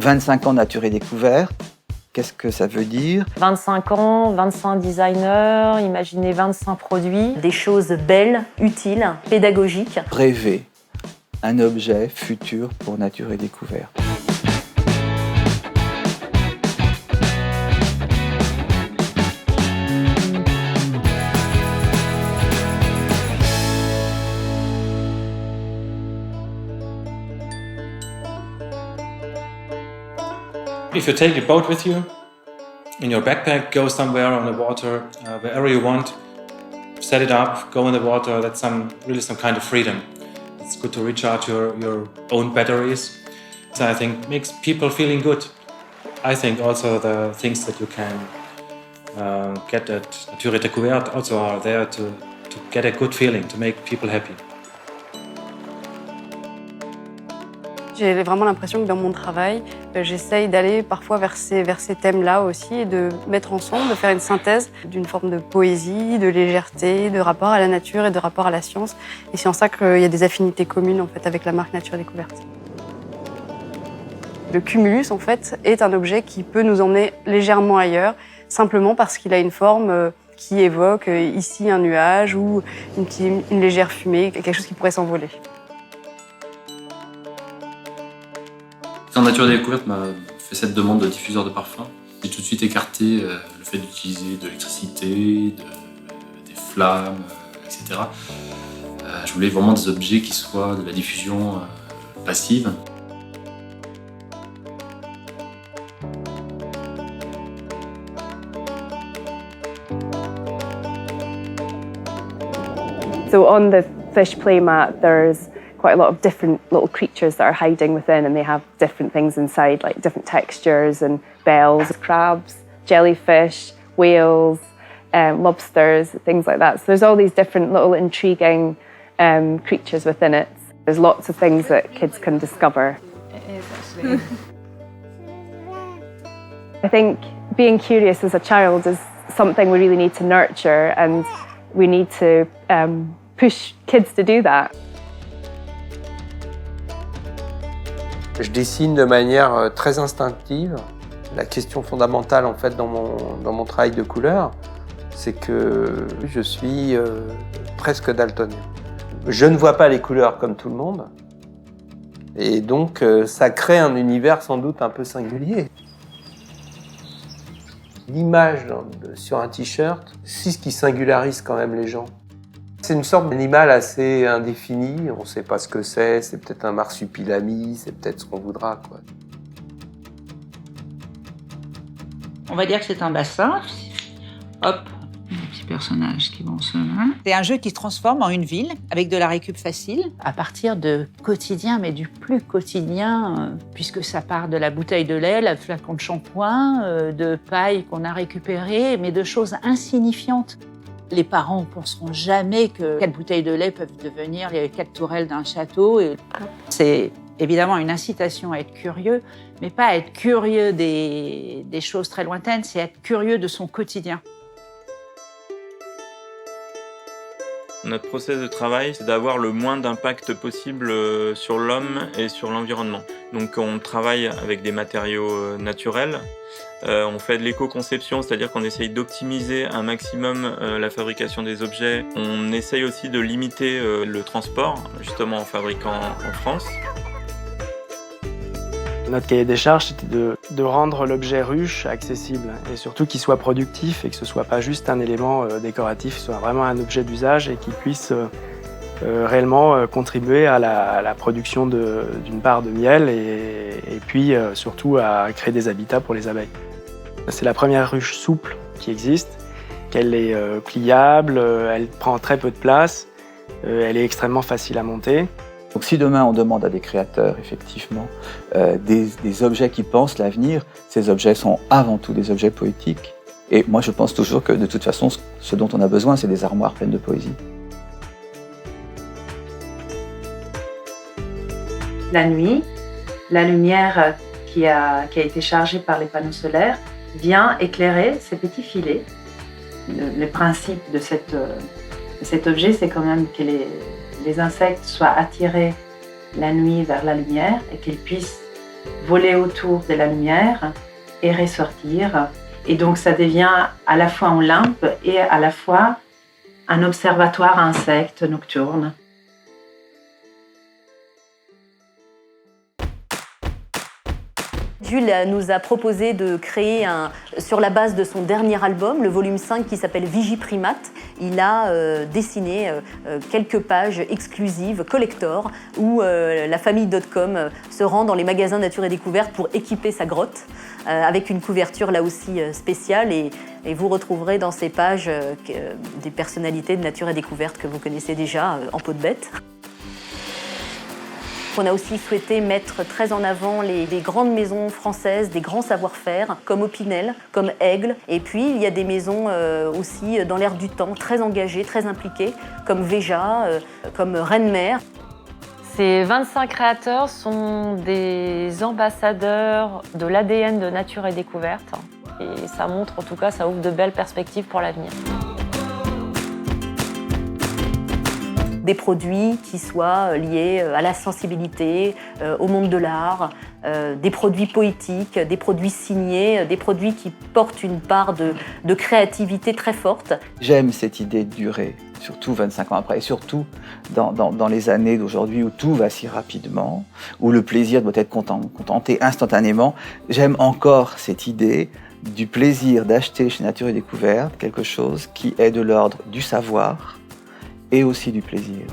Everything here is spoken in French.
25 ans Nature et Découverte, qu'est-ce que ça veut dire? 25 ans, 25 designers, imaginez 25 produits, des choses belles, utiles, pédagogiques. Rêver un objet futur pour Nature et Découverte. If you take a boat with you, in your backpack, go somewhere on the water, wherever you want, set it up, go in the water, that's really some kind of freedom. It's good to recharge your own batteries. So I think makes people feeling good. I think also the things that you can get at Nature et Découverte also are there to get a good feeling, to make people happy. J'ai vraiment l'impression que dans mon travail, j'essaye d'aller parfois vers ces thèmes-là aussi et de mettre ensemble, de faire une synthèse d'une forme de poésie, de légèreté, de rapport à la nature et de rapport à la science. Et c'est en ça qu'il y a des affinités communes en fait, avec la marque Nature et Découverte. Le cumulus, en fait, est un objet qui peut nous emmener légèrement ailleurs, simplement parce qu'il a une forme qui évoque ici un nuage ou une légère fumée, quelque chose qui pourrait s'envoler. Quand Nature et Découverte m'a fait cette demande de diffuseur de parfum, j'ai tout de suite écarté le fait d'utiliser de l'électricité, des flammes, etc. Je voulais vraiment des objets qui soient de la diffusion passive. So on the fish playmat, there's quite a lot of different little creatures that are hiding within, and they have different things inside, like different textures and bells, crabs, jellyfish, whales, lobsters, things like that. So there's all these different little intriguing creatures within it. There's lots of things that kids can discover. It is actually. I think being curious as a child is something we really need to nurture, and we need to push kids to do that. Je dessine de manière très instinctive. La question fondamentale en fait dans mon travail de couleur, c'est que je suis presque daltonien. Je ne vois pas les couleurs comme tout le monde, et donc ça crée un univers sans doute un peu singulier. L'image sur un t-shirt, c'est ce qui singularise quand même les gens. C'est une sorte d'animal assez indéfini, on ne sait pas ce que c'est peut-être un marsupilami, c'est peut-être ce qu'on voudra, quoi. On va dire que c'est un bassin. Hop, des petits personnages qui vont se mettre. C'est un jeu qui se transforme en une ville avec de la récup facile. À partir de quotidien, mais du plus quotidien, puisque ça part de la bouteille de lait, le flacon de shampoing, de paille qu'on a récupérée, mais de choses insignifiantes. Les parents ne penseront jamais que 4 bouteilles de lait peuvent devenir les 4 tourelles d'un château. C'est évidemment une incitation à être curieux, mais pas à être curieux des choses très lointaines, c'est être curieux de son quotidien. Notre process de travail, c'est d'avoir le moins d'impact possible sur l'homme et sur l'environnement. Donc on travaille avec des matériaux naturels. On fait de l'éco-conception, c'est-à-dire qu'on essaye d'optimiser un maximum la fabrication des objets. On essaye aussi de limiter le transport, justement en fabriquant en France. Notre cahier des charges, c'était de rendre l'objet ruche accessible et surtout qu'il soit productif et que ce ne soit pas juste un élément décoratif, que ce soit vraiment un objet d'usage et qu'il puisse réellement contribuer à la production d'une part de miel et puis surtout à créer des habitats pour les abeilles. C'est la première ruche souple qui existe, qu'elle est pliable, elle prend très peu de place, elle est extrêmement facile à monter. Donc si demain on demande à des créateurs effectivement des objets qui pensent l'avenir, ces objets sont avant tout des objets poétiques. Et moi je pense toujours que de toute façon ce dont on a besoin c'est des armoires pleines de poésie. La nuit, la lumière qui a été chargée par les panneaux solaires vient éclairer ces petits filets. Le principe de cet objet, c'est quand même que les insectes soient attirés la nuit vers la lumière et qu'ils puissent voler autour de la lumière et ressortir. Et donc ça devient à la fois une lampe et à la fois un observatoire à insectes nocturne. Jules nous a proposé de créer, sur la base de son dernier album, le volume 5 qui s'appelle Vigiprimate, il a dessiné quelques pages exclusives, collector, où la famille .com se rend dans les magasins Nature et Découverte pour équiper sa grotte, avec une couverture là aussi spéciale. Et vous retrouverez dans ces pages des personnalités de Nature et Découverte que vous connaissez déjà en peau de bête. On a aussi souhaité mettre très en avant les grandes maisons françaises, des grands savoir-faire, comme Opinel, comme Aigle. Et puis, il y a des maisons aussi dans l'air du temps, très engagées, très impliquées, comme Veja, comme Reine-Mère. Ces 25 créateurs sont des ambassadeurs de l'ADN de Nature et Découverte. Et ça montre, en tout cas, ça ouvre de belles perspectives pour l'avenir. Des produits qui soient liés à la sensibilité, au monde de l'art, des produits poétiques, des produits signés, des produits qui portent une part de créativité très forte. J'aime cette idée de durée, surtout 25 ans après, et surtout dans les années d'aujourd'hui où tout va si rapidement, où le plaisir doit être contenté instantanément. J'aime encore cette idée du plaisir d'acheter chez Nature et Découverte quelque chose qui est de l'ordre du savoir, et aussi du plaisir.